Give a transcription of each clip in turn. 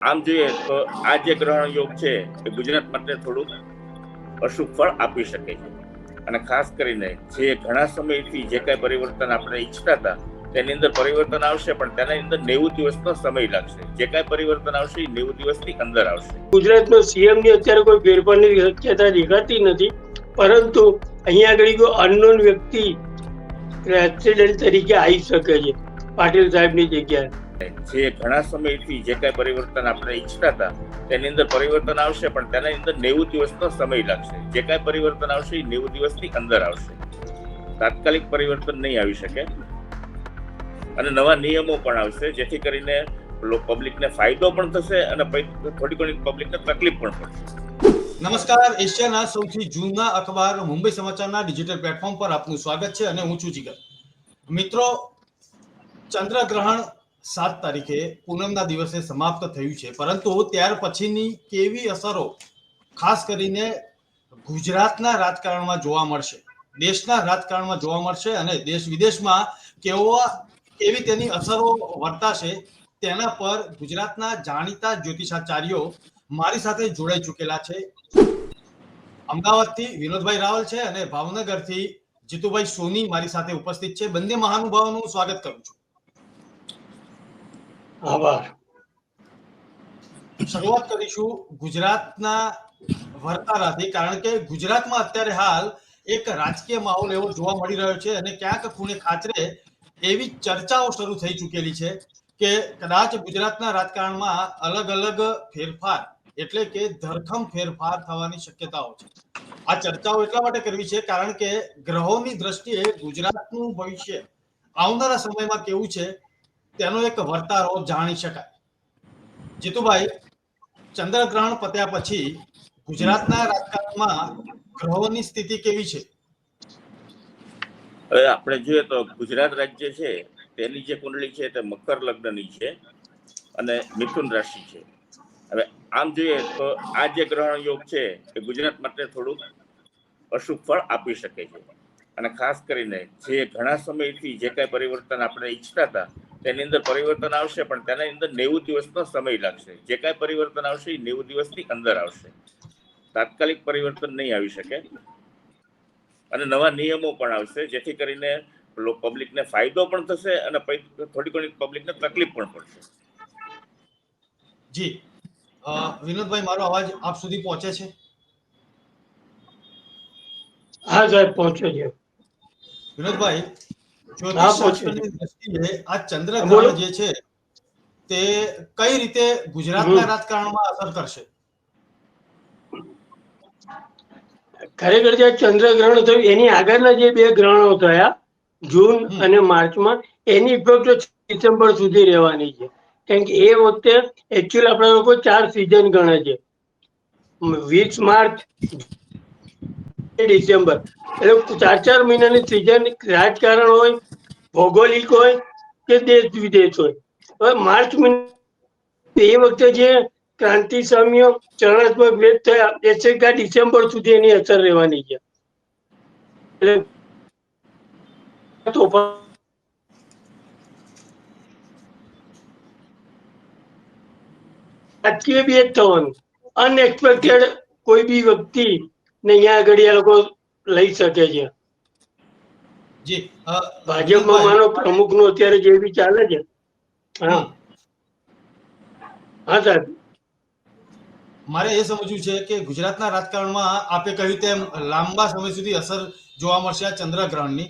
આમ જોઈએ તો આ જે ગ્રહણ યોગ છે એ ગુજરાત માટે થોડુંક અશુભ ફળ આપી શકે છે, અને ખાસ કરીને જે ઘણા સમયથી જે કઈ પરિવર્તન આપણે ઈચ્છતા હતા તેની અંદર પરિવર્તન આવશે, પણ તેની અંદર 90 દિવસનો સમય લાગશે. જે કઈ પરિવર્તન આવશે એ 90 દિવસની અંદર આવશે. ગુજરાતનો સીએમ ની અત્યારે કોઈ ફેરફારની શક્યતા દેખાતી નથી, પરંતુ અહીંયા આગળ કોઈ અનનોન વ્યક્તિ પ્રેસિડેન્ટ તરીકે આવી શકે છે પાટીલ સાહેબની જગ્યાએ. જે ઘણા સમયથી જે કઈ પરિવર્તન આપણે ઈચ્છતા હતા તેની અંદર પરિવર્તન આવશે, પણ તેની અંદર 90 દિવસનો સમય લાગશે. જે કઈ પરિવર્તન આવશે એ 90 દિવસની અંદર આવશે. તાત્કાલિક પરિવર્તન નહીં આવી શકે, અને નવા નિયમો પણ આવશે, જેથી કરીને પબ્લિકને ફાયદો પણ થશે અને થોડી ઘણી પબ્લિકને તકલીફ પણ પડશે. નમસ્કાર, એશિયાના સૌથી જૂના અખબાર મુંબઈ સમાચારના ડિજિટલ પ્લેટફોર્મ પર આપનું સ્વાગત છે અને હું છું જીગર. મિત્રો, ચંદ્રગ્રહણ 7 તારીખે પૂનમના દિવસે સમાપ્ત થયું છે, પરંતુ ત્યાર પછીની કેવી અસરો ખાસ કરીને ગુજરાતના રાજકારણમાં જોવા મળશે, દેશના રાજકારણમાં જોવા મળશે અને દેશ વિદેશમાં કેવી તેની અસરો વર્તાશે, તેના પર ગુજરાતના જાણીતા જ્યોતિષાચાર્યો મારી સાથે જોડાઈ ચૂકેલા છે. અમદાવાદથી વિનોદભાઈ રાવલ છે અને ભાવનગરથી જીતુભાઈ સોની મારી સાથે ઉપસ્થિત છે. બંને મહાનુભાવોનું સ્વાગત કરું છું. આભાર. શરૂઆત કરીશું ગુજરાતના વર્તારાથી, કારણ કે ગુજરાતમાં અત્યારે હાલ એક રાજકીય માહોલ એવો જોવા મળી રહ્યો છે અને ક્યાંક ખૂણે ખાચરે એવી ચર્ચાઓ શરૂ થઈ ચૂકેલી છે કે કદાચ ગુજરાતના રાજકારણમાં અલગ અલગ ફેરફાર એટલે કે ધરખમ ફેરફાર થવાની શક્યતાઓ છે. આ ચર્ચાઓ એટલા માટે કરવી છે કારણ કે ગ્રહોની દ્રષ્ટિએ ગુજરાતનું ભવિષ્ય આવનારા સમયમાં કેવું છે તેનો એક વર્તારો જાણી શકાય. જીતુભાઈ, ચંદ્રગ્રહણ પત્યા પછી ગુજરાતના રાજકારણમાં ગ્રહોની સ્થિતિ કેવી છે? હવે આપણે જોઈએ તો ગુજરાત રાજ્ય છે તેની જે કુંડળી છે તે મકર લગ્નની છે અને મિથુન રાશિ છે. હવે આમ જોઈએ તો આ જે ગ્રહણ યોગ છે એ ગુજરાત માટે થોડુંક અશુભ ફળ આપી શકે છે, અને ખાસ કરીને જે ઘણા સમયથી જે કઈ પરિવર્તન આપણે ઈચ્છતા હતા તેની અંદર પરિવર્તન આવશે, પણ તેની અંદર 90 દિવસનો સમય લાગશે. જે કઈ પરિવર્તન આવશે એ 90 દિવસની અંદર આવશે. તાત્કાલિક પરિવર્તન નહીં આવી શકે, અને નવા નિયમો પણ આવશે, જેથી કરીને પબ્લિકને ફાયદો પણ થશે અને થોડી ઘણી પબ્લિકને તકલીફ પણ પડશે. જી વિનોદભાઈ, મારો અવાજ આપ સુધી પહોંચે છે? હા સાહેબ, પહોંચે છે. વિનોદભાઈ, જ્યોતિષશાસ્ત્રની દ્રષ્ટિએ આ ચંદ્રગ્રહણ જે છે તે કઈ રીતે ગુજરાતના રાજકારણમાં અસર કરશે? ખરેખર જે ચંદ્રગ્રહણ થયું એની આગળના જે 2 ગ્રહણો થયા જૂન અને માર્ચમાં, એની ઇફેક્ટ ડિસેમ્બર સુધી રહેવાની છે. કારણ કે એ વખતે એકચ્યુઅલ આપણા લોકો 4 સિઝન ગણે છે, 20 માર્ચ, ડિસેમ્બર, એટલે 4 મહિનાની સિઝન રાજકારણ હોય, ભૌગોલિક હોય કે દેશ વિદેશ હોય. હવે માર્ચ મહિના એ વખતે જે ક્રાંતિ સામ્ય ચરણાત્મક ભેદ થયા એ છેલ્લા ડિસેમ્બર સુધી એની અસર રહેવાની છે. એટલે રાજકીય બી જ થવાનું, અનએક્સપેક્ટેડ કોઈ બી વ્યક્તિ ને અહીંયા આગળ એ લોકો લઈ શકે છે. જી, ભાજપમાં માનો પ્રમુખ નું અત્યારે જે બી ચાલે છે. હા હા સાહેબ, મારે એ સમજવું છે કે ગુજરાતના રાજકારણમાં આપે કહ્યું તેમ લાંબા સમય સુધી અસર જોવા મળશે આ ચંદ્રગ્રહણની,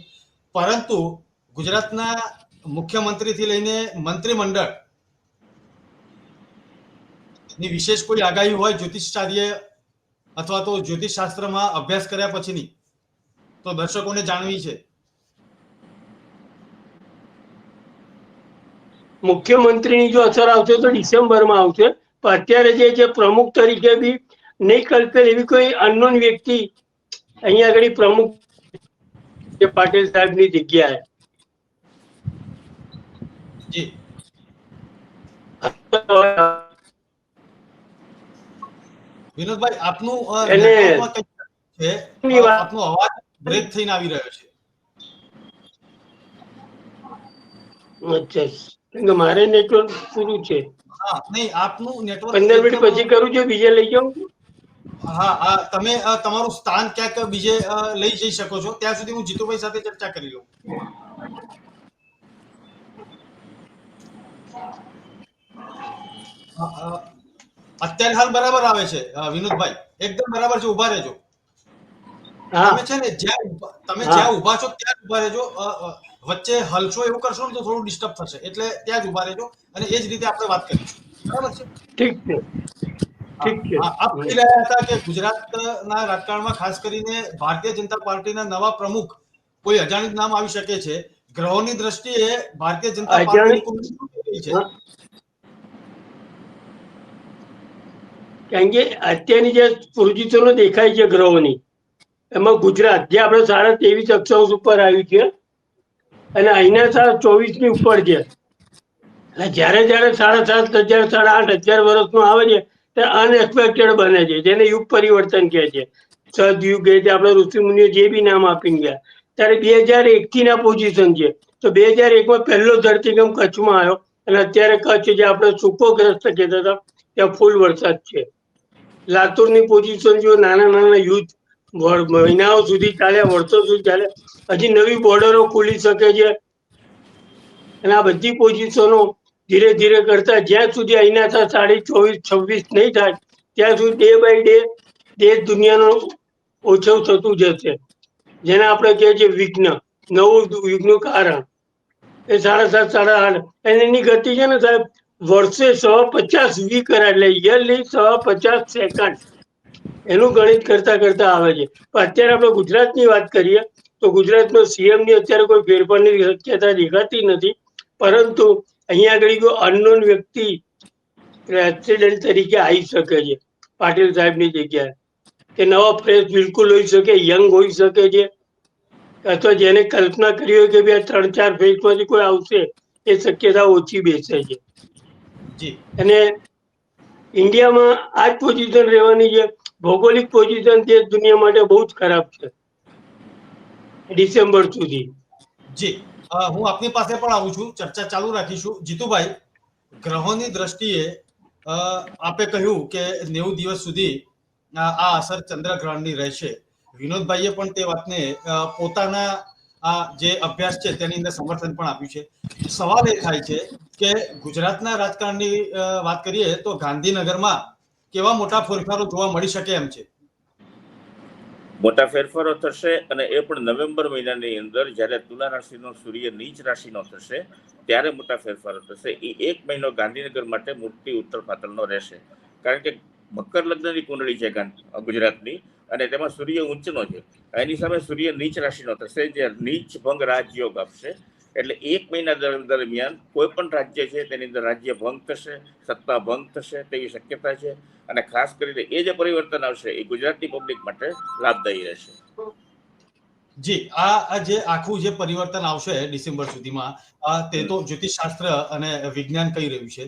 પરંતુ ગુજરાતના મુખ્યમંત્રીથી લઈને મંત્રીમંડળ ની વિશેષ કોઈ આગાહી હોય જ્યોતિષાચાર્ય અથવા તો જ્યોતિષશાસ્ત્રમાં અભ્યાસ કર્યા પછીની, તો દર્શકોને જાણવી છે. મુખ્યમંત્રીની જો અસર આવશે તો ડિસેમ્બરમાં આવશે, પણ અત્યારે જે પ્રમુખ તરીકે બી નહીં કલ્પેલ એવી કોઈ અનનોન વ્યક્તિ અહીંયા આગળ પ્રમુખ પાટીલ સાહેબની જગ્યાએ. જી વિનોદભાઈ, આપનો અવાજ બ્રેક થઈને આવી રહ્યો છે. અચ્છા, મારે નેટવર્ક પૂરું છે. હા નહીં, આપનું નેટવર્ક 15 મિનિટ પછી કરું છું, બીજે લઈ જાઉં. હા, તમે તમારું સ્થાન ક્યાંક બીજે લઈ જઈ શકો છો, ત્યાં સુધી હું જીતુભાઈ સાથે ચર્ચા કરી લઉં. અત્યારે હાલ બરાબર આવે છે વિનોદભાઈ, એકદમ બરાબર છે, ઉભા રહેજો. હા તમે છે ને તમે હા. જ્યાં ઉભા છો ત્યાં જ ઉભા રહેજો. વચ્ચે હલશો એવું કરશો ને તો થોડું ડિસ્ટર્બ થશે, એટલે ત્યાં જ ઉભા રહેજો અને એ જ રીતે આપણે વાત કરીશું. બરાબર છે. ઠીક છે, ઠીક છે. આપ કહી રહ્યા હતા કે ગુજરાતના રાજકારણમાં ખાસ કરીને ભારતીય જનતા પાર્ટીના નવા પ્રમુખ કોઈ અજાણિત નામ આવી શકે છે. ગ્રહોની દ્રષ્ટિએ ભારતીય જનતા પાર્ટીની કુંડળી શું કહી રહી છે? હા, કારણ કે અત્યારની જે પોઝિશનો દેખાય છે ગ્રહોની, એમાં ગુજરાત જે આપણે 23.5 અક્ષાંશ ઉપર આવ્યું છે અને અહીંના 24 ની ઉપર છે. અને જ્યારે જ્યારે 7,500 8,000 વર્ષનું આવે છે ત્યારે અનએક્સપેક્ટેડ બને છે, જેને યુગ પરિવર્તન કહે છે. સદયુગ એ જે આપણે ઋષિ મુનિઓ જે બી નામ આપીને ગયા, ત્યારે 2001 થી ના પોઝિશન છે. તો 2001 પહેલો ધરતીકંપ કચ્છમાં આવ્યો અને અત્યારે કચ્છ જે આપણે સૂકોગ્રસ્ત કહેતા હતા ત્યાં ફૂલ વરસાદ છે. લાતુરની પોઝિશન જો નાના નાના યુદ્ધ મહિનાઓ સુધી ચાલ્યા, વર્ષો સુધી ચાલ્યા, હજી નવી બોર્ડરો ખુલી શકે છે. અને આ બધી પોઝિશનો ધીરે ધીરે કરતા જ્યાં સુધી અહીંના 24-26 નહીં થાય ત્યાં સુધી ડે બાય ડે દેશ દુનિયાનો ઓછું થતું જશે. જેને આપણે કહીએ છીએ વિઘ્ન, નવું યુગનું કારણ એ 7.5 8.5 એની ગતિ છે ને સાહેબ, વર્ષે 150 વી કરાય, એટલે યરલી 150 સેકન્ડ એનું ગણિત કરતા કરતા આવે છે. પણ અત્યારે આપણે ગુજરાતની વાત કરીએ તો ગુજરાતનો સીએમ ની અત્યારે કોઈ ફેરફારની શક્યતા દેખાતી નથી. પરંતુ અહીંયા આગળ કોઈ અનનોન વ્યક્તિ પ્રેસિડેન્ટ તરીકે આવી શકે છે પાટીલ સાહેબની જગ્યાએ, કે નવા ફ્રેશ બિલકુલ હોઈ શકે, યંગ હોઈ શકે છે, અથવા જેને કલ્પના કરી હોય કે ભાઈ 3-4 ફેઝમાંથી કોઈ આવશે, એ શક્યતા ઓછી બેસે છે. જી અને ઇન્ડિયામાં આ જ પોઝિશન રહેવાની છે. ભૌગોલિક પોઝિશન તે દુનિયા માટે બહુ જ ખરાબ છે ડિસેમ્બર સુધી. જી હું આપની પાસે પણ આવું છું, ચર્ચા ચાલુ રાખીશું. જીતુભાઈ, ગ્રહોની દ્રષ્ટિએ આપે કહ્યું કે 90 દિવસ સુધી આ અસર ચંદ્રગ્રહણની રહેશે. વિનોદભાઈએ પણ તે વાતને પોતાના જે અભ્યાસ છે તેની અંદર સમર્થન પણ આપ્યું છે. સવાલ એ થાય છે કે ગુજરાતના રાજકારણની વાત કરીએ તો ગાંધીનગરમાં કેવા મોટા ફેરફારો જોવા મળી શકે એમ છે? મોટા ફેરફારો થશે, અને એ પણ નવેમ્બર મહિનાની અંદર જ્યારે તુલા રાશિનો સૂર્ય નીચ રાશિનો થશે ત્યારે મોટા ફેરફારો થશે. એ 1 મહિનો ગાંધીનગર માટે મોટી ઉથલપાથલનો રહેશે. કારણ કે મકર લગ્નની કુંડળી છે ગુજરાતની, અને તેમાં સૂર્ય ઉચ્ચનો છે. એની સામે સૂર્ય નીચ રાશિનો થશે, જે નીચ ભંગ રાજયોગ આપશે. એટલે 1 મહિના દરમિયાન કોઈ પણ રાજ્ય છે તેની અંદર રાજ્ય ભંગ થશે, સત્તા ભંગ થશે તેવી શક્યતા છે. અને ખાસ કરીને એ જે પરિવર્તન આવશે એ ગુજરાતની પબ્લિક માટે લાભદાયી રહેશે. જી, આ જે આખું જે પરિવર્તન આવશે ડિસેમ્બર સુધીમાં, તે તો જ્યોતિષશાસ્ત્ર અને વિજ્ઞાન કહી રહ્યું છે.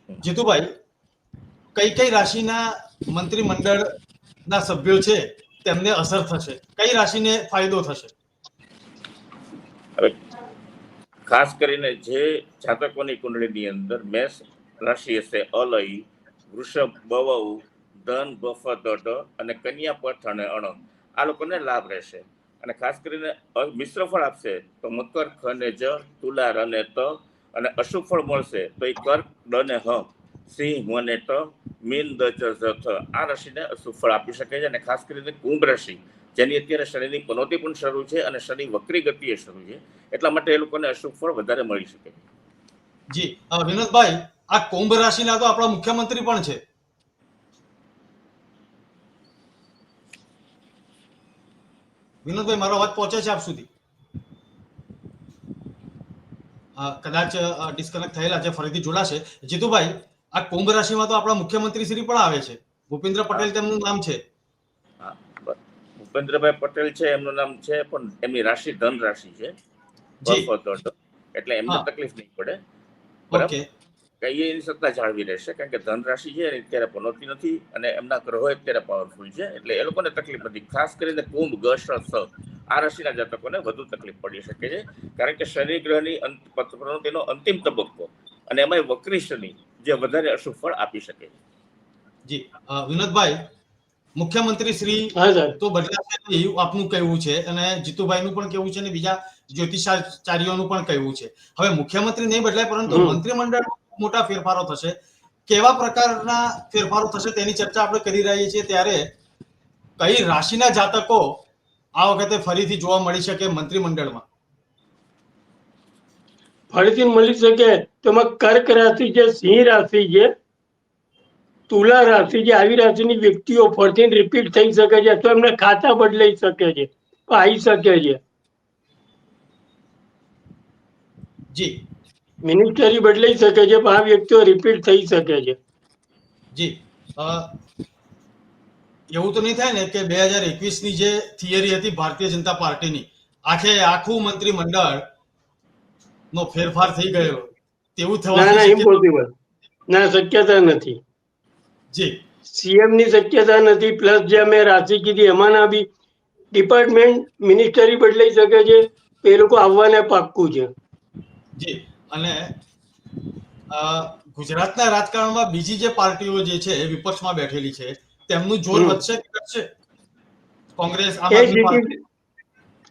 જીતુભાઈ, કઈ કઈ રાશિના મંત્રીમંડળના સભ્યો છે તેમને અસર થશે, કઈ રાશિને ફાયદો થશે? હવે ખાસ કરીને જે જાતકોની કુંડળીની અંદર મેષ રાશિ હશે અલય, વૃષભ બવઉ, ધન બફત અને કન્યા પથ અને અણક, આ લોકોને લાભ રહેશે. અને ખાસ કરીને મિશ્ર ફળ આપશે તો મકર ખ ને જ, તુલા ર ને ત, અને અશુભ ફળ મળશે તો એ કર્ક ડ ને હ, સિંહ મ ને ટ, મીન દ ચ ઝ થ, આ રાશિને અશુભ ફળ આપી શકે છે. અને ખાસ કરીને કુંભ રાશિ, જેની અત્યારે શનિની પનોતી પણ શરૂ છે અને શનિ વક્રી ગતિએ શરૂ છે, એટલા માટે એ લોકોને અશુભ ફળ વધારે મળી શકે છે. જી વિનોદભાઈ, આ કુંભ રાશિના તો આપણા મુખ્યમંત્રી પણ છે. વિનોદભાઈ, મારો અવાજ પહોંચે છે આપ સુધી? કદાચ ડિસ્કનેક્ટ થયેલા છે, ફરીથી જોડાશે. જીતુભાઈ, આ કુંભ રાશિમાં તો આપણા મુખ્યમંત્રી શ્રી પણ આવે છે, ભૂપેન્દ્ર પટેલ તેમનું નામ છે. હા, ભૂપેન્દ્રભાઈ પટેલ છે એમનું નામ છે, પણ એમની રાશિ ધન રાશિ છે, એટલે એમને તકલીફ નહીં પડે. બરાબર, એની સત્તા જાળવી રહેશે, કારણ કે ધન રાશિ છે અત્યારે પનોતી નથી અને એમના ગ્રહો અત્યારે પાવરફુલ છે, એટલે એ લોકોને તકલીફ નથી. ખાસ કરીને કુંભ, ગ, શ, સ આ રાશિના જાતકોને વધુ તકલીફ પડી શકે છે, કારણ કે શનિ ગ્રહની પનોતીનો અંતિમ તબક્કો, અને એમાંય વક્રી શનિ, જે વધારે અશુભ ફળ આપી શકે. જી વિનોદભાઈ, મુખ્યમંત્રી શ્રી હા સર. તો બદલાશે એવું આપનું કહેવું છે અને જીતુભાઈનું પણ કહેવું છે અને બીજા જ્યોતિષાચાર્યોનું પણ કહેવું છે. હવે મુખ્યમંત્રી નહીં બદલાય પરંતુ મંત્રીમંડળ મોટા ફેરફારો થશે. કેવા પ્રકારના ફેરફારો થશે તેની ચર્ચા આપણે કરી રહી છીએ, ત્યારે કઈ રાશિના જાતકો આ વખતે ફરીથી જોવા મળી શકે મંત્રીમંડળમાં? ફરીથી મળી શકે તેમાં કર્ક રાશિ છે, સિંહ રાશિ છે, તુલા રાશિ છે. આવી રાશિની વ્યક્તિઓ ફરીથી રિપીટ થઈ શકે છે અથવા એમને ખાતા બદલાઈ શકે છે, આવી શકે છે. જી મિનિસ્ટરી બદલાઈ શકે છે પણ આ વ્યક્તિઓ રિપીટ થઈ શકે છે. જી એવું તો નહીં થાય ને કે 2021 ની જે થિયરી હતી ભારતીય જનતા પાર્ટીની, આખું મંત્રીમંડળ નો ફેરફાર થઈ ગયો તેવું ના થવાની ના, શક્યતા? ઇમ્પોસિબલ. ના, શક્યતા નથી. જી સીએમ ની શક્યતા નથી. પ્લસ જે અમે રાશિ કીધી એમાંના બી ડિપાર્ટમેન્ટ મિનિસ્ટરી બદલાઈ શકે છે, એ લોકો આવવાને પાક્કું છે. જી અને ગુજરાતના રાજકારણમાં બીજી જે પાર્ટીઓ જે છે વિપક્ષમાં બેઠેલી છે તેમનું જોર વધશે કે ઘટશે? કોંગ્રેસ, આમ આદમી પાર્ટી?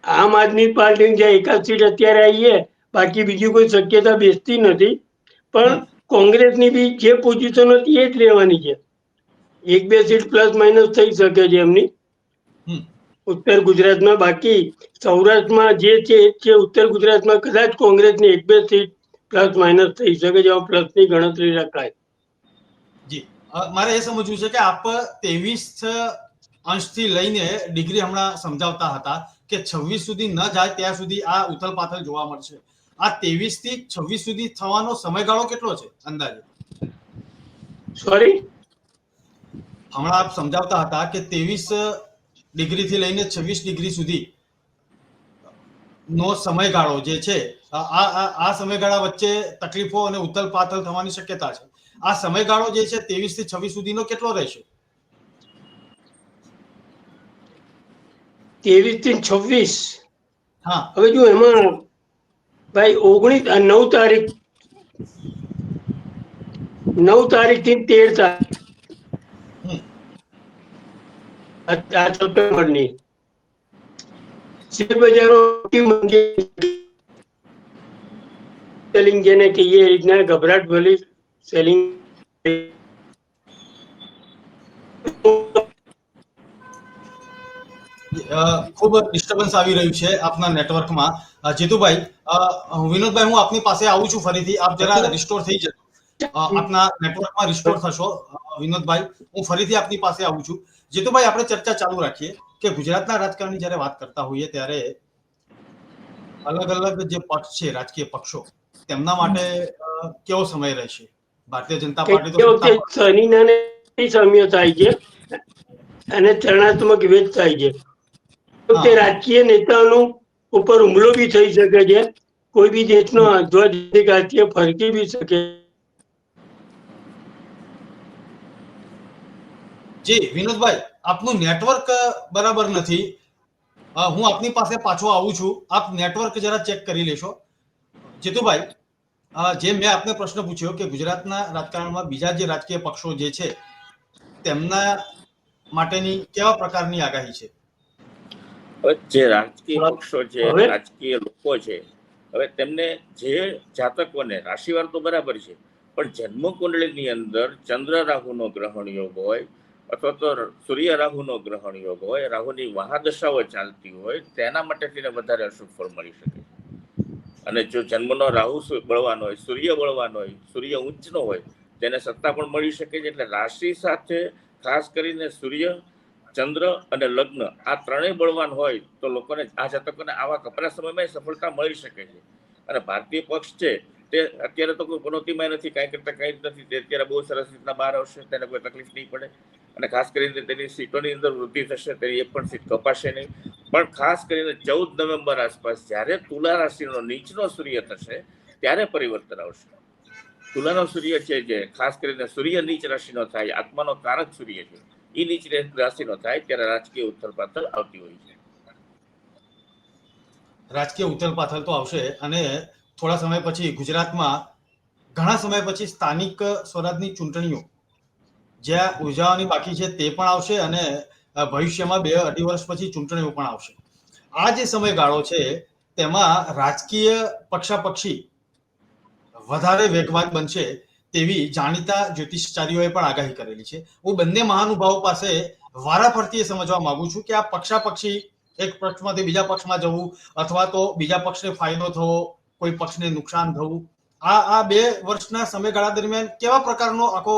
આમ આદમી પાર્ટી જે એકાદ સીટ અત્યારે આવી છે, બાકી બીજી કોઈ શક્યતા બેસતી નથી. પણ કોંગ્રેસની બી જે પોઝિશન હતી એ જ રહેવાની છે. 1-2 સીટ પ્લસ માઇનસ થઈ શકે છે એમની ઉત્તર ગુજરાતમાં. બાકી સૌરાષ્ટ્રમાં જે છે એ છે. ઉત્તર ગુજરાતમાં કદાચ કોંગ્રેસની 1-2 સીટ પ્લસ માઇનસ થઈ શકે છે, પ્લસની ગણતરી રખાય. જી મારે એ સમજવું છે કે આપ 23 અંશથી લઈને ડિગ્રી હમણાં સમજાવતા હતા કે 26 સુધી ન જાય ત્યાં સુધી આ ઉથલપાથલ જોવા મળશે. આ 23 થી 26 સુધી થવાનો સમયગાળો કેટલો છે અંદાજે? સોરી, હમણાં આપ સમજાવતા હતા કે 23 ડિગ્રી થી લઈને 26 ડિગ્રી સુધી નો સમયગાળો જે છે, આ સમયગાળા વચ્ચે તકલીફો અને ઉથલપાથલ થવાની શક્યતા છે. આ સમયગાળો જે છે 23 થી 26 સુધીનો કેટલો રહેશે? 23 થી 26. હા, હવે જો એમાં ભાઈ 9 તારીખ 9 થી 13 તારીખ આ સપ્ટેમ્બરની શેર બજારો સેલિંગ જેને કહીએ એ રીતના ગભરાટ ભરી સેલિંગ. ખૂબ ડિસ્ટર્બન્સ આવી રહ્યું છે આપના નેટવર્કમાં. જીતુભાઈ, વિનોદભાઈ, હું આપની પાસે આવું છું ફરીથી. આપ જરા રિસ્ટોર થઈ જશો, આપના નેટવર્કમાં રિસ્ટોર થશો. વિનોદભાઈ, હું ફરીથી આપની પાસે આવું છું. જીતુભાઈ, આપણે ચર્ચા ચાલુ રાખીએ કે ગુજરાતના રાજકારણની જ્યારે વાત કરતા હોઈએ ત્યારે અલગ અલગ જે પક્ષ છે, રાજકીય પક્ષો, તેમના માટે કેવો સમય રહેશે? ભારતીય જનતા પાર્ટી તો સત્તા પર શનિના સામ્ય થાય છે અને ચરણાત્મક વેદ થાય છે. તે રાજકીય નેતાઓનું ઉપર હુમલો બી થઈ શકે છે. કોઈ બી દેશનો ધ્વજ રાજકીય ફરકી બી શકે. જી વિનોદભાઈ, આપનું નેટવર્ક બરાબર નથી. હું આપની પાસે પાછો આવું છું. આપ નેટવર્ક જરા ચેક કરી લેશો. જીતુભાઈ, જે મેં આપને પ્રશ્ન પૂછ્યો કે ગુજરાતના રાજકારણમાં બીજા જે રાજકીય પક્ષો જે છે તેમના માટેની કેવા પ્રકારની આગાહી છે? હવે જે રાજકીય પક્ષો છે, હવે રાજકીય લોકો છે, હવે તેમને જે જાતકોને રાશિવાર તો બરાબર છે, પણ જન્મ કુંડળીની અંદર ચંદ્ર રાહુનો ગ્રહણ યોગ હોય અથવા તો સૂર્ય રાહુનો ગ્રહણ યોગ હોય, રાહુની મહાદશાઓ ચાલતી હોય, તેના માટે તેને વધારે અશુભ ફળ મળી શકે. અને જો જન્મનો રાહુ બળવાનો હોય, સૂર્ય બળવાનો હોય, સૂર્ય ઉચ્ચનો હોય, તેને સત્તા પણ મળી શકે છે. એટલે રાશિ સાથે ખાસ કરીને સૂર્ય, ચંદ્ર અને લગ્ન આ ત્રણેય બળવાન હોય તો લોકોને, આ જાતકોને આવા કપરા સમયમાં સફળતા મળી શકે છે. અને ભારતીય પક્ષ છે તે અત્યારે તો કોઈ પનોતીમાં નથી, કાંઈ કરતા કાંઈ જ નથી. તે અત્યારે બહુ સરસ રીતના બહાર આવશે, તેને કોઈ તકલીફ નહીં પડે. અને ખાસ કરીને તેની સીટોની અંદર વૃદ્ધિ થશે, તેની એક પણ સીટ કપાશે નહીં. પણ ખાસ કરીને 14 નવેમ્બર આસપાસ જ્યારે તુલા રાશિનો નીચનો સૂર્ય થશે ત્યારે પરિવર્તન આવશે. તુલાનો સૂર્ય છે, જે ખાસ કરીને સૂર્ય નીચ રાશિનો થાય, આત્માનો કારક સૂર્ય છે, એ નીચ રાશિનો થાય ત્યારે રાજકીય ઉથલપાથલ આવતી હોય છે. રાજકીય ઉથલપાથલ તો આવશે અને થોડા સમય પછી ગુજરાતમાં ઘણા સમય પછી સ્થાનિક સ્વરાજની ચૂંટણીઓ જ્યાં ઉજવવાની બાકી છે તે પણ આવશે અને ભવિષ્યમાં 2-2.5 વર્ષ પછી ચૂંટણીઓ પણ આવશે. આ જે સમયગાળો છે તેમાં રાજકીય પક્ષાપક્ષી વધારે વેગવાન બનશે તેવી જાણીતા જ્યોતિષચાર્યોએ પણ આગાહી કરેલી છે. હું બંને મહાનુભાવો પાસે વારાફરતી સમજવા માંગુ છું કે આ પક્ષાપક્ષી એક પક્ષમાંથી બીજા પક્ષમાં જવું અથવા તો બીજા પક્ષને ફાયદો થવો, કોઈ પક્ષને નુકસાન થવું, આ 2 વર્ષના સમયગાળા દરમિયાન કેવા પ્રકારનો આખો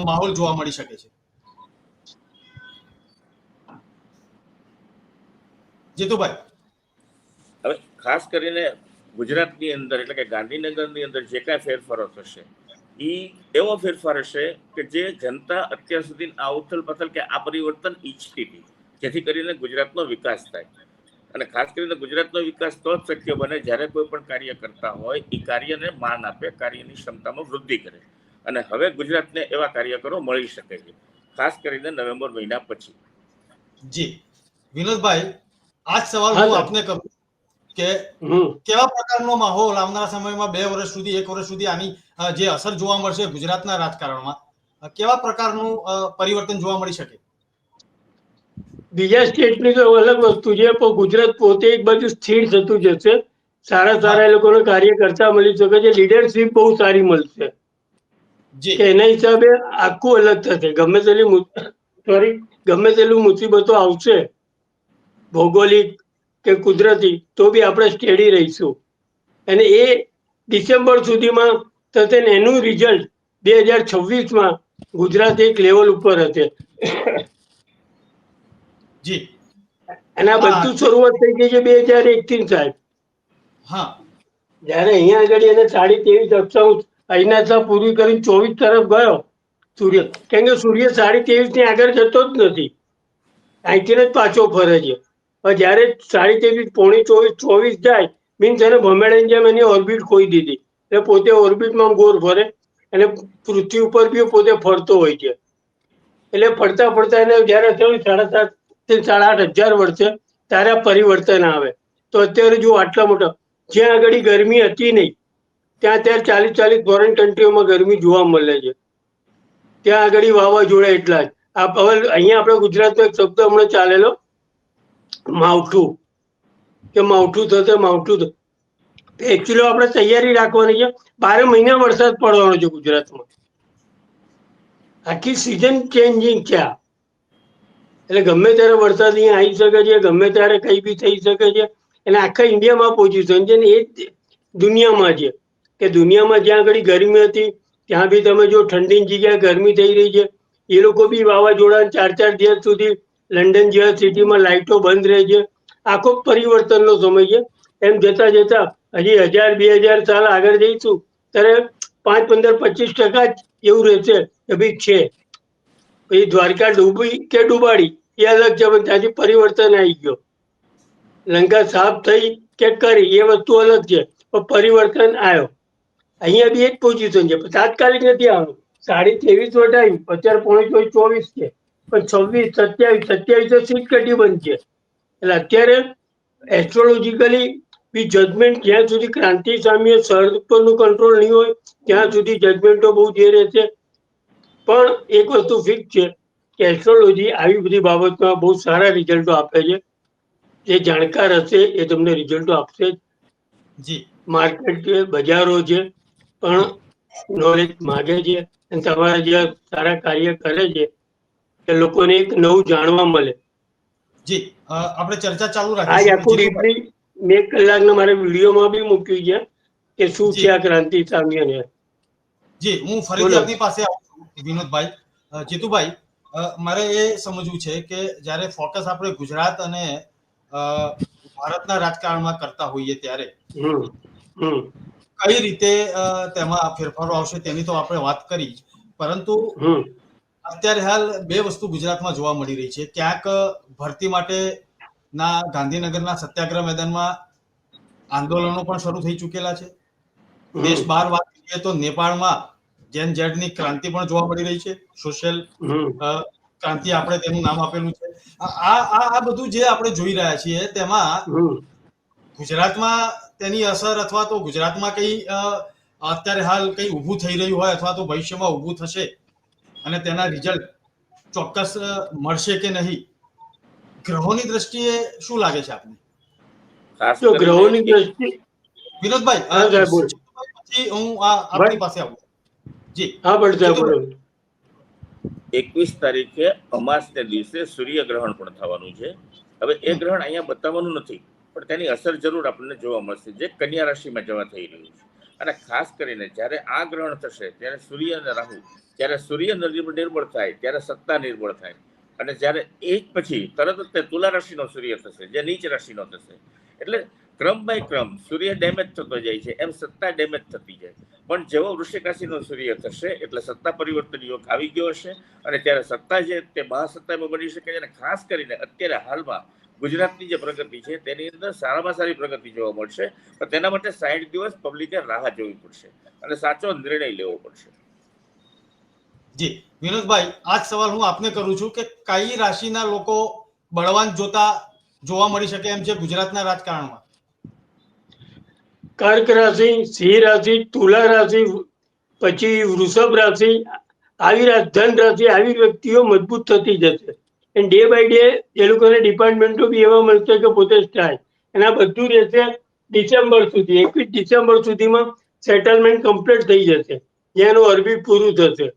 માહોલ જોવા મળી શકે છે? જીતુભાઈ. હવે ખાસ કરીને ગુજરાતની અંદર એટલે કે ગાંધીનગરની અંદર જે કાંઈ ફેરફારો થશે એ એવો ફેરફાર હશે કે જે જનતા અત્યાર સુધી આ ઉથલ પથલ કે આ પરિવર્તન ઈચ્છતી હતી, જેથી કરીને ગુજરાતનો વિકાસ થાય. અને ખાસ કરીને ગુજરાતનો વિકાસ તો જ શક્ય બને જ્યારે કોઈ પણ કાર્ય કરતા હોય એ કાર્યને માન આપે, કાર્યની ક્ષમતામાં વૃદ્ધિ કરે. અને હવે ગુજરાતને એવા કાર્યકરો મળી શકે છે, ખાસ કરીને નવેમ્બર મહિના પછી. જી વિનોદભાઈ, આ જ સવાલ હું આપને કરું કે કેવા પ્રકારનો માહોલ આવનારા સમયમાં 2 વર્ષ સુધી 1 વર્ષ સુધી આની જે અસર જોવા મળશે ગુજરાતના રાજકારણમાં, કેવા પ્રકારનું પરિવર્તન જોવા મળી શકે? બીજા સ્ટેટની તો અલગ વસ્તુ છે, પણ ગુજરાત પોતે એક બાજુ સ્થિર થતું જશે. સારા એ લોકોને કાર્ય કરતા મળી શકે છે, લીડરશીપ બહુ સારી મળશે કે એના હિસાબે આખું અલગ થશે. ગમે તેટલું મુસીબતો આવશે ભૌગોલિક કે કુદરતી, તો બી આપણે સ્ટેડી રહીશું. અને એ ડિસેમ્બર સુધીમાં થશે ને એનું રિઝલ્ટ 2026માં ગુજરાત એક લેવલ ઉપર હશે. જી. અને આ બધું શરૂઆત થઈ ગઈ છે 2021 સાહેબ. હા. જયારે અહીંયા આગળ એને 23.5 અક્ષાંશ અહીંના પૂરી કરી 24 તરફ ગયો સૂર્ય, કેમ કે સૂર્ય 23.5 ની આગળ જતો જ નથી, અહીંથી જ પાછો ફરે છે. જયારે 23.5 પોણી 24 જાય મીન્સ એને ભમેડાની જેમ એની ઓર્બિટ ખોઈ દીધી, એટલે પોતે ઓર્બિટમાં ગોળ ફરે અને પૃથ્વી ઉપર બી પોતે ફરતો હોય છે. એટલે ફરતા એને જયારે થયું 7.5 થી 8.5 વર્ષે ત્યારે પરિવર્તન આવે. તો અત્યારે જો આટલા મોટા, જ્યાં આગળ ગરમી હતી નહીં ત્યાં 40 ફોરેન કન્ટ્રીઓમાં ગરમી જોવા મળે છે. ત્યાં આગળ વાવાઝોડા એટલા જ. હવે અહીંયા આપણે ગુજરાતમાં એક શબ્દ હમણાં ચાલેલો માવઠું, કે માવઠું થશે માવઠું. એકચ્યુઅલી આપણે તૈયારી રાખવાની છે. 12 મહિના વરસાદ પડવાનો છે ગુજરાતમાં. આખી સિઝન ચેન્જિંગ છે આ. એટલે ગમે ત્યારે વરસાદ અહીંયા આવી શકે છે, ગમે ત્યારે કઈ બી થઈ શકે છે. અને આખા ઇન્ડિયામાં પોઝિશન છે ને એ દુનિયામાં છે કે દુનિયામાં જ્યાં આગળ ગરમી હતી ત્યાં બી તમે જો ઠંડીની જગ્યાએ ગરમી થઈ રહી છે. એ લોકો બી વાવાઝોડા 4 દિવસ સુધી લંડન જેવા સિટીમાં લાઇટો બંધ રહે છે. આખો પરિવર્તનનો સમય છે. એમ જતા જતા હજી 1000-2000 સાલ આગળ જઈશું ત્યારે 5-15-25% જ એવું રહેશે કે ભાઈ છે. પછી દ્વારકા ડૂબી કે ડૂબાડી એ અલગ છે, પણ ત્યાંથી પરિવર્તન આવી ગયો. લંકા સાફ થઈ કે કરી એ વસ્તુ અલગ છે, પણ પરિવર્તન આવ્યો. અહીંયા બી એ જ પોઝિશન છે, તાત્કાલિક નથી આવવાનું. 23.5 વટાયું, અત્યારે પોણી 24 છે, પણ 26, 27 તો સીટ કટિબંધ છે. એટલે અત્યારે એસ્ટ્રોલોજીકલી બી જજમેન્ટ જ્યાં સુધી ક્રાંતિ સામે સરહદ ઉપરનું કંટ્રોલ નહીં હોય ત્યાં સુધી જજમેન્ટો બહુ જે રહેશે. પણ એક વસ્તુ ફિક્સ છે કે એસ્ટ્રોલોજી આવી બધી બાબતમાં બહુ સારા રિઝલ્ટો આપે છે. જે જાણકાર હશે એ તમને રિઝલ્ટો આપશે જ. માર્કેટ છે, બજારો છે, પણ નોલેજ માગે છે. અને તમારા જે સારા કાર્ય કરે છે એ લોકોને એક નવું જાણવા મળે. જી, આપણે ચર્ચા ચાલુ આ રાખીશું. આખું ડીપલી 2 કલાકના મારા વિડીયોમાં બી મૂક્યું છે કે શું છે આ ક્રાંતિ સામ્યને. જી, હું ફરીથી આપની પાસે આવું છું વિનોદભાઈ. જીતુભાઈ, મારે એ સમજવું છે કે જ્યારે ફોકસ આપણે ગુજરાત અને ભારતના રાજકારણમાં કરતા હોઈએ ત્યારે કઈ રીતે તેમાં ફેરફારો આવશે તેની તો આપણે વાત કરી, પરંતુ અત્યારે હાલ 2 વસ્તુ ગુજરાતમાં જોવા મળી રહી છે. ક્યાંક ભરતી માટે ના ગાંધીનગરના સત્યાગ્રહ મેદાનમાં આંદોલનો પણ શરૂ થઈ ચૂકેલા છે. દેશ બહાર વાત કરીએ તો નેપાળમાં જેન ઝેડની ક્રાંતિ પણ જોવા મળી રહી છે. સોશિયલ ક્રાંતિ આપણે તેનું નામ આપેલું છે. આ બધું જે આપણે જોઈ રહ્યા છીએ તેમાં ગુજરાતમાં તેની અસર અથવા તો ગુજરાતમાં કઈ અત્યારે હાલ કઈ ઊભું થઈ રહ્યું હોય અથવા તો ભવિષ્યમાં ઊભું થશે અને તેના રિઝલ્ટ ચોક્કસ મળશે કે નહીં, ગ્રહોની દ્રષ્ટિએ શું લાગે છે આપને? ખાસ જો ગ્રહોની કરીને દ્રષ્ટિ વિનોદભાઈ, હા સાહેબ બોલો. પછી હું આપની પાસે આવું. જી હા પણ સાહેબ બોલો. 21 તારીખે અમાસને દિવસે સૂર્યગ્રહણ પણ થવાનું છે. હવે એ ગ્રહણ અહીંયા બતાવવાનું નથી, પણ તેની અસર જરૂર આપણને જોવા મળશે, જે કન્યા રાશિમાં જવા થઈ રહ્યું છે. અને ખાસ કરીને જ્યારે આ ગ્રહણ થશે ત્યારે સૂર્ય અને રાહુ, જ્યારે સૂર્ય નિર્બળ થાય ત્યારે સત્તા નિર્બળ થાય, અને જ્યારે એક પછી તરત જ તે તુલા રાશિનો સૂર્ય થશે, જે નીચ રાશિનો થશે. એટલે ક્રમ બાય ક્રમ સૂર્ય ડેમેજ થતો જાય છે, એમ સત્તા ડેમેજ થતી જાય. પણ જેવો વૃશ્ચિક રાશિનો સૂર્ય થશે એટલે સત્તા પરિવર્તન યોગ આવી ગયો હશે, અને ત્યારે સત્તા છે તે મહાસત્તામાં બની શકે છે. અને ખાસ કરીને અત્યારે હાલમાં ગુજરાતની જે પ્રગતિ છે તેની અંદર સારામાં સારી પ્રગતિ જોવા મળશે, પણ તેના માટે 60 દિવસ પબ્લિકે રાહ જોવી પડશે અને સાચો નિર્ણય લેવો પડશે. જી વિનોદભાઈ, આ જ સવાલ હું આપને કરું છું કે કઈ રાશિના લોકો બળવાન જોવા મળી શકે એમ છે ગુજરાતના રાજકારણમાં? કર્ક રાશિ, સિંહ રાશિ, તુલા રાશિ, પછી વૃષભ રાશિ, ધન રાશિ, આવી વ્યક્તિઓ મજબૂત થતી જશે. અને ડે બાય ડે એ લોકોને ડિપાર્ટમેન્ટો બી એવા મળશે કે પોતે થાય. અને આ બધું રહેશે ડિસેમ્બર સુધી. 21 ડિસેમ્બર સુધીમાં સેટલમેન્ટ કમ્પ્લીટ થઈ જશે, જેનું અરબી પૂરું થશે.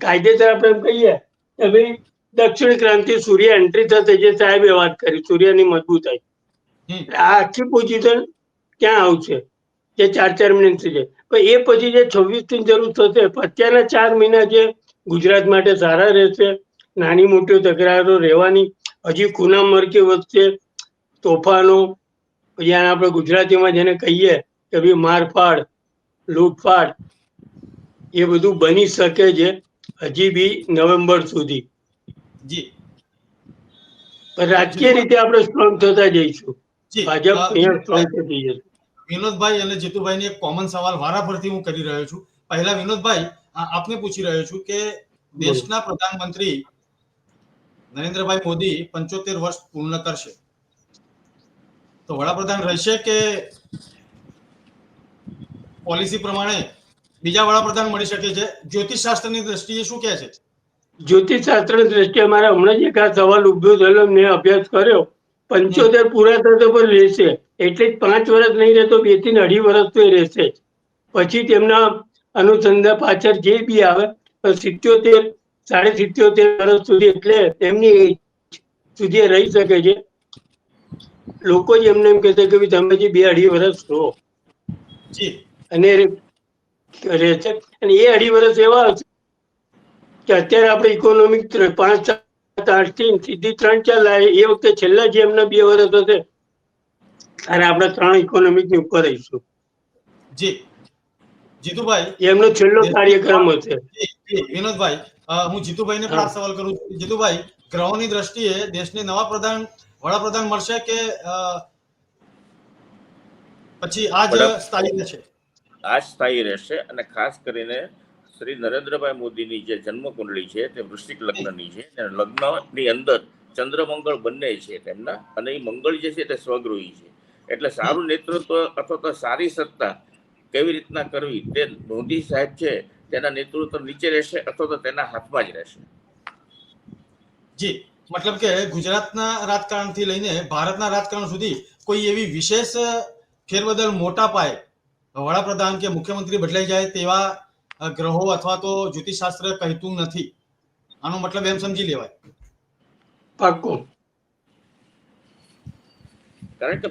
કાયદેસર આપણે એમ કહીએ કે ભાઈ દક્ષિણ ક્રાંતિ સૂર્ય એન્ટ્રી થશે, જે સાહેબે વાત કરી સૂર્યની મજબૂતાઈ. આ આખી પોઝિશન ક્યાં આવશે જે 4 મિનિટ છે, પણ એ પછી જે 26 ની જરૂર થશે. અત્યારના 4 મહિના જે ગુજરાત માટે સારા રહેશે. નાની મોટી તકરારો રહેવાની, હજી ખૂના મરકી વધશે, તોફાનો, પછી આપણે ગુજરાતીમાં જેને કહીએ કે ભાઈ મારફાડ, લૂંટફાટ, એ બધું બની શકે છે હજી બી નવેમ્બર સુધી. જી પણ રાજકીય રીતે આપણે સ્ટ્રોંગ થતા જઈશું. ભાજપ અહીંયા સ્ટ્રોંગ થતી જશે. વિનોદભાઈ અને જીતુભાઈને એક કોમન સવાલ વારાફરતી હું કરી રહ્યો છું. પહેલા વિનોદભાઈ, આપને પૂછી રહ્યો છું કે દેશના પ્રધાનમંત્રી નરેન્દ્રભાઈ મોદી 75 વર્ષ પૂર્ણ કરશે, તો વડાપ્રધાન રહેશે કે પોલિસી પ્રમાણે બીજા વડાપ્રધાન મળી શકે છે? જ્યોતિષ શાસ્ત્રની દ્રષ્ટિએ શું કહે છે? જ્યોતિષ શાસ્ત્રની દ્રષ્ટિએ મારે હમણાં જ એક આ સવાલ ઉભો થયેલો, મેં અભ્યાસ કર્યો. 75 પૂરા થશે પણ રહેશે, એટલે જ 5 વર્ષ નહીં રહેતો, 2 થી 2.5 વર્ષ તો એ રહેશે જ. પછી તેમના અનુસંધાન પાછળ જે બી આવે 77, 77.5 વર્ષ સુધી, એટલે તેમની એજ સુધી રહી શકે છે. લોકો જ એમને એમ કહેશે કે તમે જે 2.5 વર્ષ રહો, અને રહે છે. અને એ 2.5 વર્ષ એવા હશે કે અત્યારે આપણે ઇકોનોમિક 5, 7, 8 થી સીધી 3, 4 લાવે, એ વખતે છેલ્લા જે એમના 2 વર્ષ હશે અને આપણે 3 ઇકોનોમિક ની ઉપર રહીશું. જી જીતુભાઈ, એમનો છેલ્લો કાર્યક્રમ હશે. વિનોદભાઈ, હું જીતુભાઈને પણ આ સવાલ કરું છું. જીતુભાઈ, ગ્રહોની દ્રષ્ટિએ દેશને નવા વડાપ્રધાન મળશે કે પછી આ જ સ્થાયી રહેશે? આ સ્થાયી રહેશે. અને ખાસ કરીને શ્રી નરેન્દ્રભાઈ મોદીની જે જન્મ કુંડળી છે તે વૃશ્ચિક લગ્નની છે. લગ્નની અંદર ચંદ્ર મંગળ બંને છે તેમના, અને એ મંગળ જે છે તે સ્વગૃહી છે. એટલે સારું નેતૃત્વ અથવા તો સારી સત્તા કેવી રીતના કરવી તે મોદી સાહેબ છે તેના નેતૃત્વ નીચે રહેશે અથવા તો તેના હાથમાં જ રહેશે. જી, મતલબ કે ગુજરાતના રાજકારણથી લઈને ભારતના રાજકારણ સુધી કોઈ એવી વિશેષ ફેરબદલ મોટા પાયે વડાપ્રધાન કે મુખ્યમંત્રી બદલાઈ જાય તેવા ગ્રહો અથવા તો જ્યોતિષશાસ્ત્ર કહેતું નથી. આનો મતલબ એમ સમજી લેવાય. પાક્કું. કારણ કે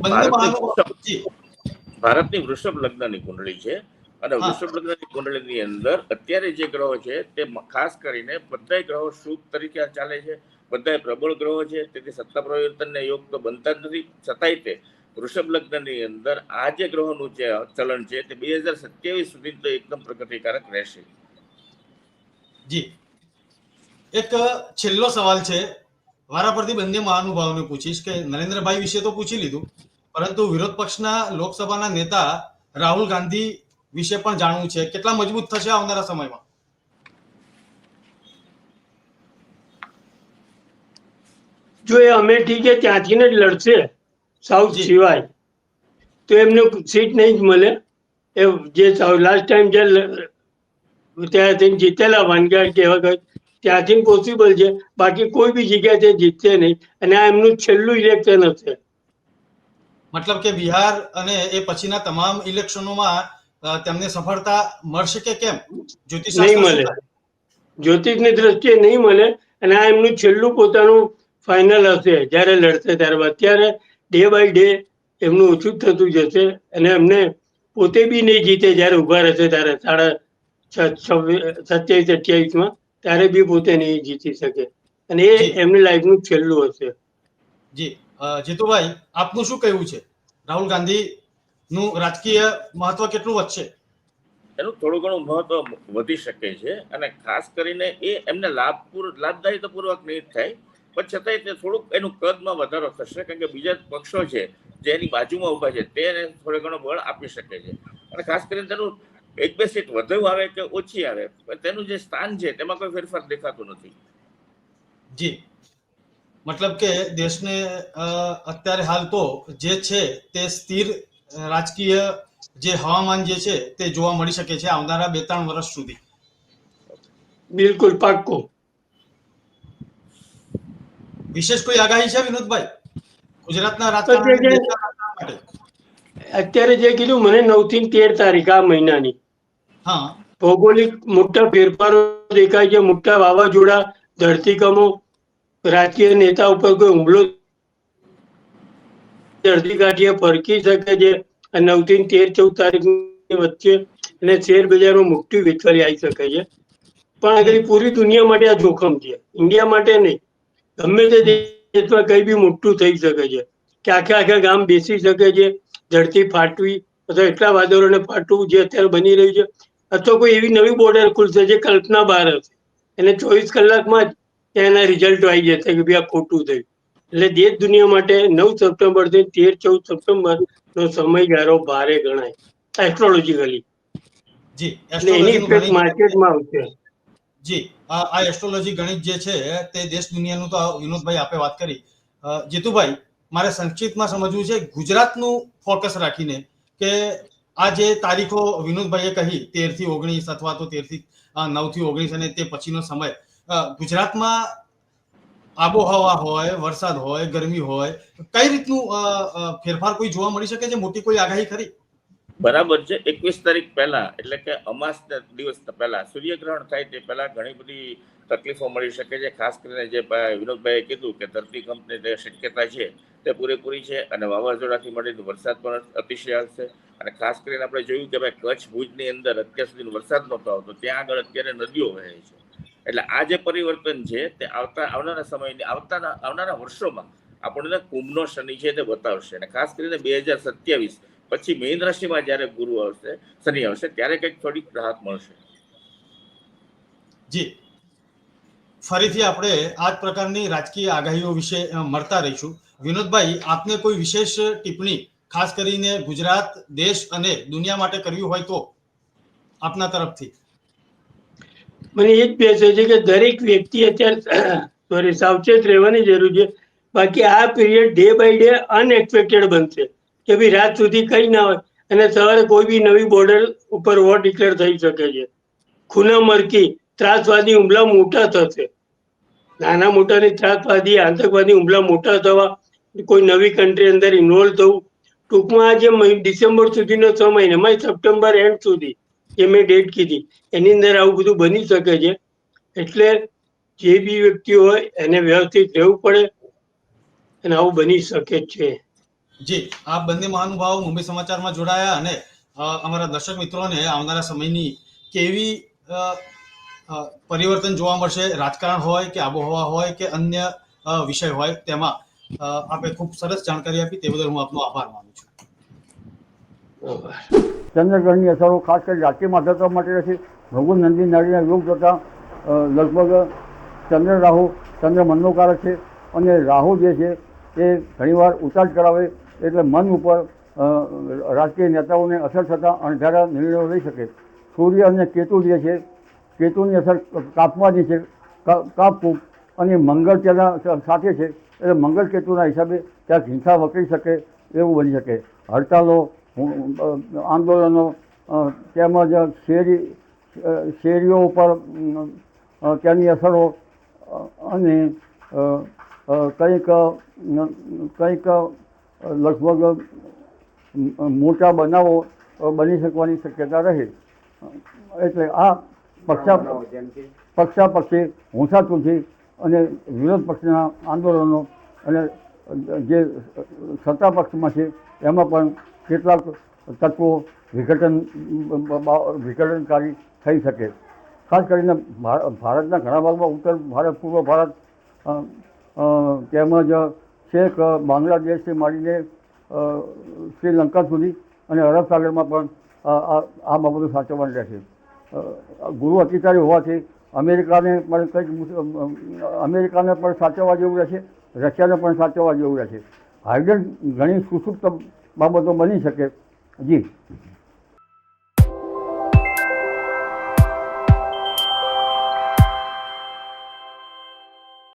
ભારતની વૃષભ લગ્નની કુંડળી છે, અને વૃષભ લગ્નની કુંડળીની અંદર અત્યારે જે ગ્રહો છે તે ખાસ કરીને બધા ગ્રહો શુભ તરીકે ચાલે છે, બધા પ્રબળ ગ્રહો છે. તેથી સત્તા પરિવર્તનને યોગ તો બનતા જ નથી. છતાંય તે વૃષભ લગ્નની અંદર આ જે ગ્રહોનું જે ચલણ છે તે 2027 સુધી તો એકદમ પ્રગતિકારક રહેશે. જી, એક છેલ્લો સવાલ છે, વારાફરતી બંને મહાનુભાવોને પૂછીશ કે નરેન્દ્રભાઈ વિશે તો પૂછી લીધું, પરંતુ વિરોધ પક્ષના લોકસભાના નેતા રાહુલ ગાંધી વિશે પણ જાણવું છે. કેટલા મજબૂત થશે આવનારા સમયમાં? જો એ અમેઠી કે ત્યાંથી જ લડશે સાઉથ સિવાય, તો એમને સીટ નહીં જ મળે. એ જે લાસ્ટ ટાઈમ જે ત્યાંથી જીતેલા વાનગાડ કે એવા કંઈક ત્યાંથી પોસિબલ છે, બાકી કોઈ બી જગ્યાએ જીતશે નહીં. અને આ એમનું છેલ્લું ઇલેક્શન હશે. મતલબ કે બિહાર અને એ પછીના તમામ ઇલેક્શનોમાં તેમને સફળતા મળશે કે કેમ? નહીં જ્યોતિષશાસ્ત્ર શું મળે, કહે? જ્યોતિષની દ્રષ્ટિએ નહીં મળે. અને આ એમનું છેલ્લું પોતાનું ફાઇનલ હશે જ્યારે લડશે ત્યારબાદ. અત્યારે ડે બાય ડે એમનું ઓછું જ થતું જશે. અને એમને પોતે બી નહીં જીતે જ્યારે ઉભા રહેશે ત્યારે 27-28-માં ત્યારે બી પોતે નહીં જીતી શકે. અને એ જી એમની લાઈફનું છેલ્લું હશે. જી જીતુભાઈ, આપનું શું કહેવું છે? રાહુલ ગાંધીનું રાજકીય મહત્વ કેટલું વધશે? એનું થોડું ઘણું મહત્વ વધી શકે છે, અને ખાસ કરીને એ એમને લાભદાયી તો પૂર્વક નહીં થાય, પણ છતાંય તે થોડુંક એનું કદમાં વધારો થશે, કારણ કે બીજા પક્ષો છે જે એની બાજુમાં ઊભા છે તેને થોડો ઘણો બળ આપી શકે છે. અને ખાસ કરીને તેનું 1-2 સીટ વધુ આવે કે ઓછી આવે, પણ તેનું જે સ્થાન છે તેમાં કોઈ ફેરફાર દેખાતો નથી. જી, મતલબ કે દેશને અત્યારે હાલ તો જે છે તે સ્થિર રાજકીય જે હવામાન જે છે તે જોવા મળી શકે છે આવનારા 2-3 વર્ષ સુધી. બિલકુલ પાક્કું. વિશેષ કોઈ આગાહી છે વિનોદભાઈ ગુજરાતના અત્યારે રાજકારણ જે- માટે? અત્યારે જે કીધું મને 9 થી 13 તારીખ આ મહિનાની હા, ભૌગોલિક મોટા ફેરફારો દેખાય છે, મોટા વાવાઝોડા, ધરતીકંપો, રાજકીય નેતા ઉપર કોઈ હુમલો ધરતી કાઠીએ ફરકી શકે છે. 9 થી 13-14 તારીખની વચ્ચે અને શેર બજારમાં મોટી વેચવાલી આવી શકે છે. પણ આગળ પૂરી દુનિયા માટે આ જોખમ છે, ઇન્ડિયા માટે નહીં. ગમે તે દેશમાં કઈ બી મોટું થઈ શકે છે, કે આખા ગામ બેસી શકે છે, ધરતી ફાટવી અથવા એટલા વાદળોને ફાટવું જે અત્યારે બની રહ્યું છે, અથવા કોઈ એવી નવી બોર્ડર ખુલશે જે કલ્પના બહાર હશે. એને 24 કલાકમાં જ ત્યાંના રિઝલ્ટો આવી જશે કે ભાઈ આ ખોટું થયું. એટલે દેશ દુનિયા માટે 9 સપ્ટેમ્બર થી 13-14 સપ્ટેમ્બર નો સમયગાળો ભારે ગણાય એસ્ટ્રોલોજીકલી. જી, એટલે એની એસ્ટ્રોલોજીનું ઇફેક્ટ ગણિત માર્કેટમાં આવશે. જી, આ એસ્ટ્રોલોજી ગણિત જે છે તે દેશ દુનિયાનું તો વિનોદભાઈ આપે વાત કરી. જીતુભાઈ, મારે સંક્ષિપ્તમાં સમજવું છે ગુજરાતનું ફોકસ રાખીને કે આ જે તારીખો વિનોદભાઈએ કહી 13 થી 19 અથવા તો 13 થી 9 થી 19 અને તે પછીનો સમય, ગુજરાતમાં આબોહવા હોય, વરસાદ હોય, ગરમી હોય, કઈ રીતનું ફેરફાર કોઈ જોવા મળી શકે છે? મોટી કોઈ આગાહી ખરી? બરાબર છે. 21 તારીખ પહેલા, એટલે કે અમાસના દિવસ પહેલા, સૂર્યગ્રહણ થાય તે પહેલા ઘણી બધી તકલીફો મળી શકે છે. ખાસ કરીને જે વિનોદભાઈએ કીધું કે ધરતીકંપની જે શક્યતા છે તે પૂરેપૂરી છે, અને વાવાઝોડાથી મળીને વરસાદ પણ અતિશય હશે. અને ખાસ કરીને આપણે જોયું કે ભાઈ કચ્છ ભુજની અંદર અત્યાર સુધી વરસાદ નહોતો આવતો, ત્યાં આગળ અત્યારે નદીઓ વહે છે. એટલે આ જે પરિવર્તન છે તે આવનારા સમયની આવનારા વર્ષોમાં આપણને કુંભનો શનિ છે તે બતાવશે. અને ખાસ કરીને 2027 પછી મીન રાશિમાં જ્યારે શનિ આવશે ત્યારે કંઈક થોડીક રાહત મળશે. જી, ફરીથી આપણે આ જ પ્રકારની રાજકીય આગાહીઓ વિશે મળતા રહીશું. વિનોદભાઈ, આપને કોઈ વિશેષ ટિપ્પણી ખાસ કરીને ગુજરાત, દેશ અને દુનિયા માટે કરવી હોય તો આપના તરફથી? મને એ જ બેસે છે કે દરેક વ્યક્તિ અત્યારે સાવચેત રહેવાની જરૂર છે. બાકી આ period day by day unexpected બનશે કે ભાઈ રાત સુધી કઈ ના હોય અને સવારે કોઈ બી નવી બોર્ડર ઉપર વોર ડિક્લેર થઈ શકે છે. ખૂના મરકી ત્રાસવાદી હુમલા મોટા થશે, નાના મોટાની ત્રાસવાદી આતંકવાદી હુમલા મોટા થવા, કોઈ નવી કન્ટ્રી અંદર ઇન્વોલ્વ થવું. ટૂંકમાં આ જે ડિસેમ્બર સુધીનો સમય, એમાં સપ્ટેમ્બર એન્ડ સુધી જે મેં ડેટ કીધી એની અંદર આવું બધું બની શકે છે. એટલે જે બી વ્યક્તિ હોય એને વ્યવસ્થિત રહેવું પડે, અને આવું બની શકે છે. જી, આ બંને મહાનુભાવો મુંબઈ સમાચારમાં જોડાયા અને અમારા દર્શક મિત્રોને આવનારા સમયની કેવી પરિવર્તન જોવા મળશે, રાજકારણ હોય કે આબોહવા હોય કે અન્ય વિષય હોય, તેમાં આપે ખૂબ સરસ જાણકારી આપી. તે બદલ હું આપનો આભાર માનું છું. ચંદ્રગ્રહણની અસરો ખાસ કરી રાજકીય મહત્વ માટે રહેશે. ભગવાન નંદી નારીના યોગ જોતા લગભગ ચંદ્ર રાહુ, ચંદ્ર મનનો કારક છે, અને રાહુ જે છે એ ઘણીવાર ઉતાર કરાવે, એટલે મન ઉપર રાજકીય નેતાઓને અસર થતાં અણધારા નિર્ણયો લઈ શકે. સૂર્ય અને કેતુ જે છે, કેતુની અસર કાપવાની છે, કાપવું, અને મંગળ તેના સાથે છે, એટલે મંગળ કેતુના હિસાબે ક્યાંક હિંસા વકરી શકે એવું બની શકે. હડતાલો, આંદોલનો, તેમજ શેરીઓ ઉપર તેની અસરો અને કંઈક લગભગ મોટા બનાવો બની શકવાની શક્યતા રહે. એટલે આ પક્ષાપક્ષી હુંસાતુથી અને વિરોધ પક્ષના આંદોલનો અને જે સત્તા પક્ષમાં છે એમાં પણ કેટલાક તત્વો વિઘટનકારી થઈ શકે. ખાસ કરીને ભારતના ઘણા ભાગમાં ઉત્તર ભારત, પૂર્વ ભારત તેમજ છેક બાંગ્લાદેશથી માંડીને શ્રીલંકા સુધી અને અરબ સાગરમાં પણ આ બાબતો સાચવવાની રહેશે. ગુરુ અતિચારી હોવાથી અમેરિકાને પણ સાચવવા જેવું રહેશે, રશિયાને પણ સાચવવા જેવું રહેશે. હાઇડ્રોજન ઘણી સુસુપ્ત બાબતો બની શકે. જી.